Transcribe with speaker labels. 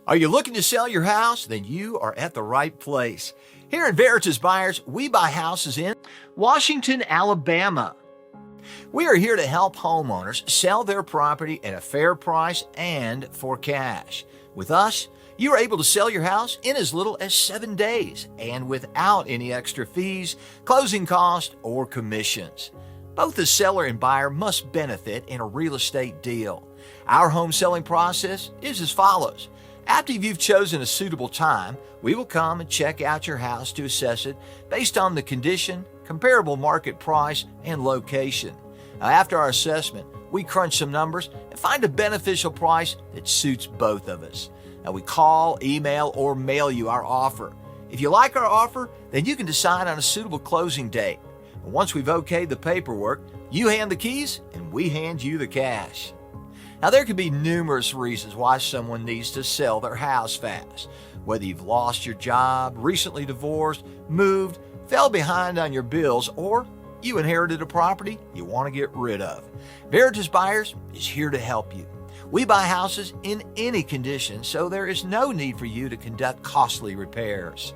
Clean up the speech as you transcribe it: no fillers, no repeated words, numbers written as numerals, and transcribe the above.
Speaker 1: Are you looking to sell your house? Then you are at the right place. Here at Veritas Buyers, we buy houses in Washington, Alabama. We are here to help homeowners sell their property at a fair price and for cash. With us, you are able to sell your house in as little as 7 days and without any extra fees, closing costs, or commissions. Both the seller and buyer must benefit in a real estate deal. Our home selling process is as follows. After you've chosen a suitable time, we will come and check out your house to assess it based on the condition, comparable market price, and location. Now, after our assessment, we crunch some numbers and find a beneficial price that suits both of us. Now, we call, email, or mail you our offer. If you like our offer, then you can decide on a suitable closing date. And once we've okayed the paperwork, you hand the keys and we hand you the cash. Now, there could be numerous reasons why someone needs to sell their house fast. Whether you've lost your job, recently divorced, moved, fell behind on your bills, or you inherited a property you want to get rid of. Veritas Buyers is here to help you. We buy houses in any condition, so there is no need for you to conduct costly repairs.